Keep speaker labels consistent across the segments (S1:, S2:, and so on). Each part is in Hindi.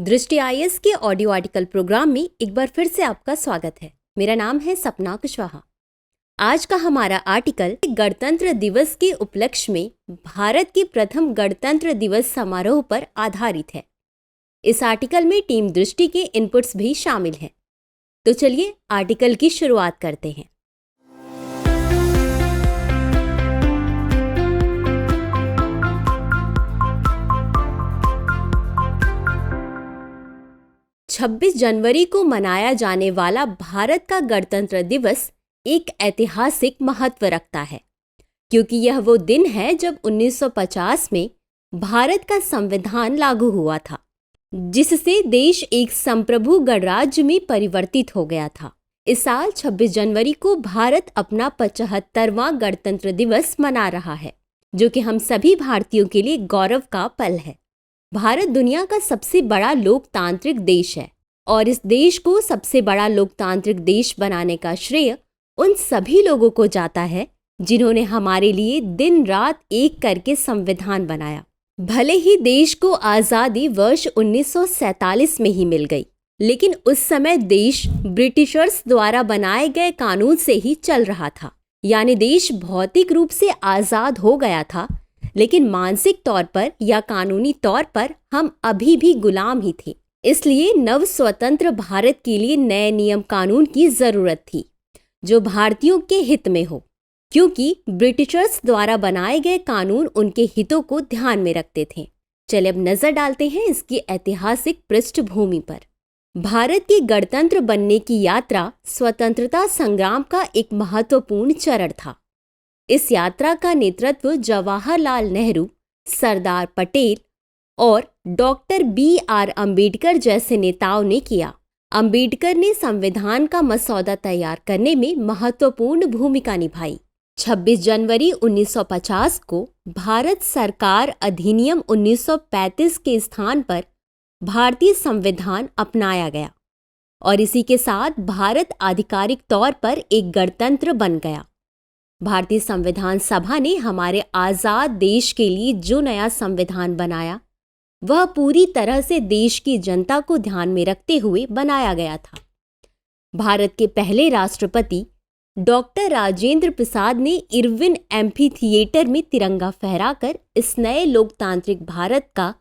S1: दृष्टि आईएएस के ऑडियो आर्टिकल प्रोग्राम में एक बार फिर से आपका स्वागत है। मेरा नाम है सपना कुशवाहा। आज का हमारा आर्टिकल गणतंत्र दिवस के उपलक्ष्य में भारत के प्रथम गणतंत्र दिवस समारोह पर आधारित है। इस आर्टिकल में टीम दृष्टि के इनपुट्स भी शामिल हैं। तो चलिए आर्टिकल की शुरुआत करते हैं। छब्बीस जनवरी को मनाया जाने वाला भारत का गणतंत्र दिवस एक ऐतिहासिक महत्व रखता है, क्योंकि यह वो दिन है जब 1950 में भारत का संविधान लागू हुआ था, जिससे देश एक संप्रभु गणराज्य में परिवर्तित हो गया था। इस साल 26 जनवरी को भारत अपना 75वां गणतंत्र दिवस मना रहा है, जो कि हम सभी भारतीयों के लिए गौरव का पल है। भारत दुनिया का सबसे बड़ा लोकतांत्रिक देश है और इस देश को सबसे बड़ा लोकतांत्रिक देश बनाने का श्रेय उन सभी लोगों को जाता है जिन्होंने हमारे लिए दिन रात एक करके संविधान बनाया। भले ही देश को आज़ादी वर्ष 1947 में ही मिल गई, लेकिन उस समय देश ब्रिटिशर्स द्वारा बनाए गए कानून से ही चल रहा था। यानी देश भौतिक रूप से आज़ाद हो गया था, लेकिन मानसिक तौर पर या कानूनी तौर पर हम अभी भी गुलाम ही थे। इसलिए नव स्वतंत्र भारत के लिए नए नियम कानून की जरूरत थी जो भारतीयों के हित में हो, क्योंकि ब्रिटिशर्स द्वारा बनाए गए कानून उनके हितों को ध्यान में रखते थे। चलिए अब नजर डालते हैं इसकी ऐतिहासिक पृष्ठभूमि पर। भारत के गणतंत्र बनने की यात्रा स्वतंत्रता संग्राम का एक महत्वपूर्ण चरण था। इस यात्रा का नेतृत्व जवाहरलाल नेहरू, सरदार पटेल और डॉक्टर बी.आर. अम्बेडकर जैसे नेताओं ने किया। अम्बेडकर ने संविधान का मसौदा तैयार करने में महत्वपूर्ण भूमिका निभाई। 26 जनवरी 1950 को भारत सरकार अधिनियम 1935 के स्थान पर भारतीय संविधान अपनाया गया और इसी के साथ भारत आधिकारिक तौर पर एक गणतंत्र बन गया। भारतीय संविधान सभा ने हमारे आज़ाद देश के लिए जो नया संविधान बनाया, वह पूरी तरह से देश की जनता को ध्यान में रखते हुए बनाया गया था। भारत के पहले राष्ट्रपति डॉक्टर राजेंद्र प्रसाद ने इरविन एम्फी थिएटर में तिरंगा फहराकर इस नए लोकतांत्रिक भारत का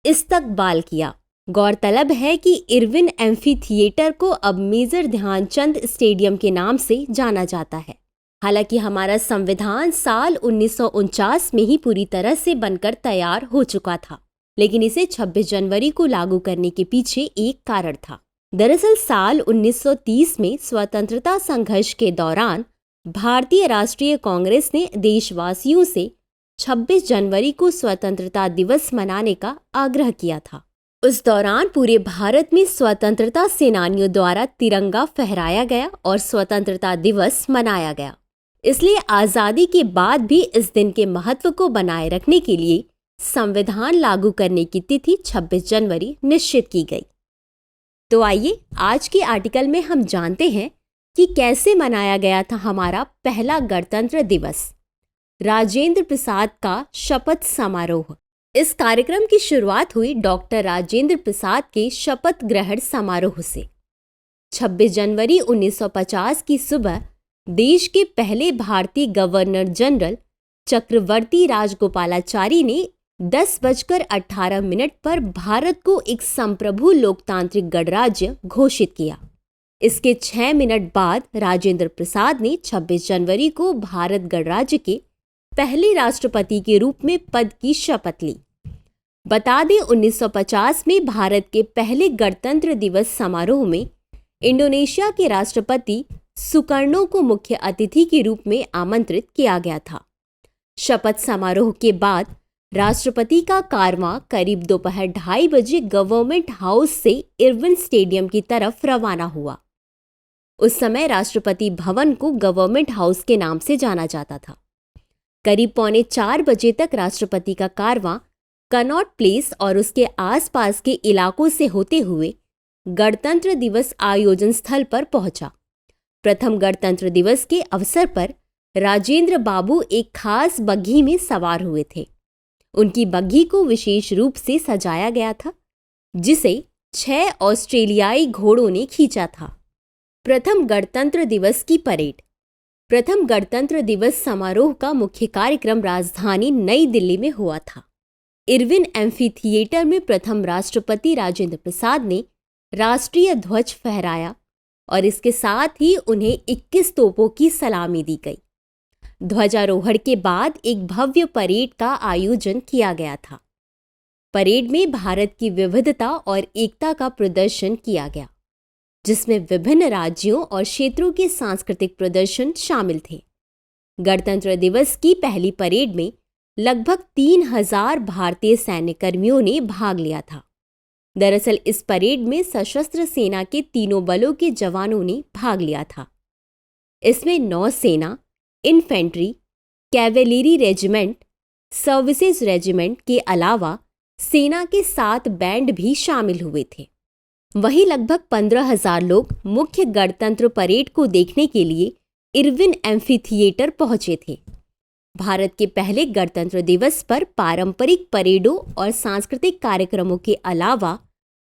S1: इस्तकबाल किया। गौरतलब है कि इरविन एम्फी थिएटर को अब मेजर ध्यानचंद स्टेडियम के नाम से जाना जाता है। हालांकि हमारा संविधान साल 1949 में ही पूरी तरह से बनकर तैयार हो चुका था, लेकिन इसे 26 जनवरी को लागू करने के पीछे एक कारण था। दरअसल साल 1930 में स्वतंत्रता संघर्ष के दौरान भारतीय राष्ट्रीय कांग्रेस ने देशवासियों से 26 जनवरी को स्वतंत्रता दिवस मनाने का आग्रह किया था। उस दौरान पूरे भारत में स्वतंत्रता सेनानियों द्वारा तिरंगा फहराया गया और स्वतंत्रता दिवस मनाया गया। इसलिए आज़ादी के बाद भी इस दिन के महत्व को बनाए रखने के लिए संविधान लागू करने की तिथि 26 जनवरी निश्चित की गई। तो आइए आज के आर्टिकल में हम जानते हैं कि कैसे मनाया गया था हमारा पहला गणतंत्र दिवस, राजेंद्र प्रसाद का शपथ समारोह। इस कार्यक्रम की शुरुआत हुई डॉक्टर राजेंद्र प्रसाद के शपथ ग्रहण समारोह से। 26 जनवरी 1950 की सुबह देश के पहले भारतीय गवर्नर जनरल चक्रवर्ती राजगोपालाचारी ने 10:18 पर भारत को एक संप्रभु लोकतांत्रिक गणराज्य घोषित किया। इसके 6 मिनट बाद राजेंद्र प्रसाद ने 26 जनवरी को भारत गणराज्य के पहले राष्ट्रपति के रूप में पद की शपथ ली। बता दें 1950 में भारत के पहले गणतंत्र दिवस समारोह में इंडोनेशिया के राष्ट्रपति सुकर्णो को मुख्य अतिथि के रूप में आमंत्रित किया गया था। शपथ समारोह के बाद राष्ट्रपति का कारवां करीब दोपहर 2:30 बजे गवर्नमेंट हाउस से इरविन स्टेडियम की तरफ रवाना हुआ। उस समय राष्ट्रपति भवन को गवर्नमेंट हाउस के नाम से जाना जाता था। करीब 3:45 बजे तक राष्ट्रपति का कारवां कनॉट प्लेस और उसके आसपास के इलाकों से होते हुए गणतंत्र दिवस आयोजन स्थल पर पहुंचा। प्रथम गणतंत्र दिवस के अवसर पर राजेंद्र बाबू एक खास बग्घी में सवार हुए थे। उनकी बग्घी को विशेष रूप से सजाया गया था, जिसे 6 ऑस्ट्रेलियाई घोड़ों ने खींचा था। प्रथम गणतंत्र दिवस की परेड। प्रथम गणतंत्र दिवस समारोह का मुख्य कार्यक्रम राजधानी नई दिल्ली में हुआ था। इरविन एम्फी थिएटर में प्रथम राष्ट्रपति राजेंद्र प्रसाद ने राष्ट्रीय ध्वज फहराया और इसके साथ ही उन्हें 21 तोपों की सलामी दी गई। ध्वजारोहण के बाद एक भव्य परेड का आयोजन किया गया था। परेड में भारत की विविधता और एकता का प्रदर्शन किया गया, जिसमें विभिन्न राज्यों और क्षेत्रों के सांस्कृतिक प्रदर्शन शामिल थे। गणतंत्र दिवस की पहली परेड में लगभग 3000 भारतीय सैन्य कर्मियों ने भाग लिया था। दरअसल इस परेड में सशस्त्र सेना के तीनों बलों के जवानों ने भाग लिया था। इसमें नौसेना, infantry, cavalry regiment, services regiment के अलावा सेना के 7 बैंड भी शामिल हुए थे। वहीं लगभग 15,000 लोग मुख्य गणतंत्र परेड को देखने के लिए इरविन एम्फी थिएटर पहुंचे थे। भारत के पहले गणतंत्र दिवस पर पारंपरिक परेडों और सांस्कृतिक कार्यक्रमों के अलावा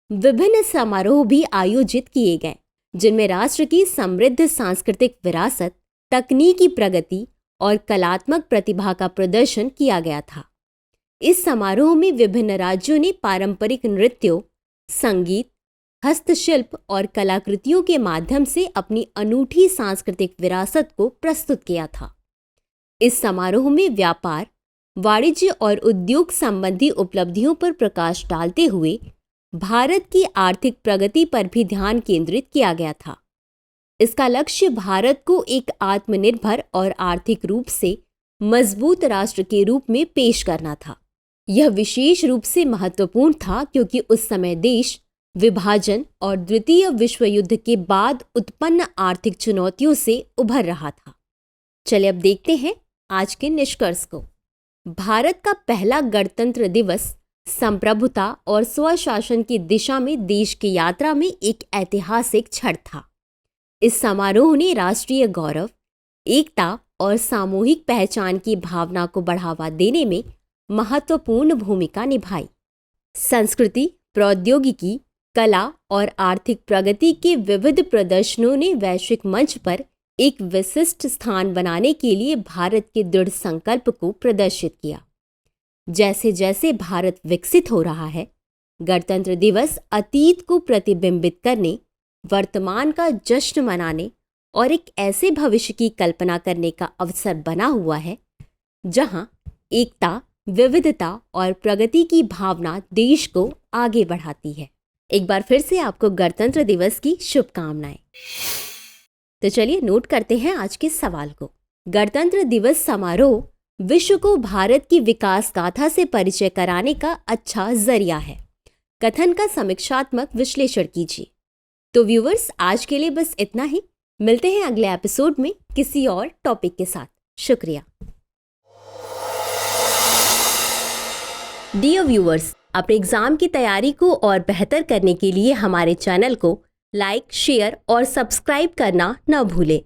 S1: विभिन्न समारोह भी आयोजित किए गए, जिनमें राष्ट्र की समृद्ध सांस्कृतिक विरासत, तकनीकी प्रगति और कलात्मक प्रतिभा का प्रदर्शन किया गया था। इस समारोह में विभिन्न राज्यों ने पारंपरिक नृत्यों, संगीत, हस्तशिल्प और कलाकृतियों के माध्यम से अपनी अनूठी सांस्कृतिक विरासत को प्रस्तुत किया था। इस समारोह में व्यापार, वाणिज्य और उद्योग संबंधी उपलब्धियों पर प्रकाश डालते हुए भारत की आर्थिक प्रगति पर भी ध्यान केंद्रित किया गया था। इसका लक्ष्य भारत को एक आत्मनिर्भर और आर्थिक रूप से मजबूत राष्ट्र के रूप में पेश करना था। यह विशेष रूप से महत्वपूर्ण था क्योंकि उस समय देश विभाजन और द्वितीय विश्व युद्ध के बाद उत्पन्न आर्थिक चुनौतियों से उभर रहा था। चलिए अब देखते हैं आज के निष्कर्ष को। भारत का पहला गणतंत्र दिवस संप्रभुता और स्वशासन की दिशा में देश की यात्रा में एक ऐतिहासिक क्षण था। इस समारोह ने राष्ट्रीय गौरव, एकता और सामूहिक पहचान की भावना को बढ़ावा देने में महत्वपूर्ण भूमिका निभाई। संस्कृति, प्रौद्योगिकी, कला और आर्थिक प्रगति के विविध प्रदर्शनों ने वैश्विक मंच पर एक विशिष्ट स्थान बनाने के लिए भारत के दृढ़ संकल्प को प्रदर्शित किया। जैसे जैसे भारत विकसित हो रहा है, गणतंत्र दिवस अतीत को प्रतिबिंबित करने, वर्तमान का जश्न मनाने और एक ऐसे भविष्य की कल्पना करने का अवसर बना हुआ है जहां एकता, विविधता और प्रगति की भावना देश को आगे बढ़ाती है। एक बार फिर से आपको गणतंत्र दिवस की शुभकामनाएं। तो चलिए नोट करते हैं आज के सवाल को। गणतंत्र दिवस समारोह विश्व को भारत की विकास गाथा से परिचय कराने का अच्छा जरिया है। कथन का समीक्षात्मक विश्लेषण कीजिए। तो व्यूअर्स, आज के लिए बस इतना ही। मिलते हैं अगले एपिसोड में किसी और टॉपिक के साथ। शुक्रिया। डियर व्यूअर्स, अपने एग्जाम की तैयारी को और बेहतर करने के लिए हमारे चैनल को लाइक, शेयर और सब्सक्राइब करना न भूलें।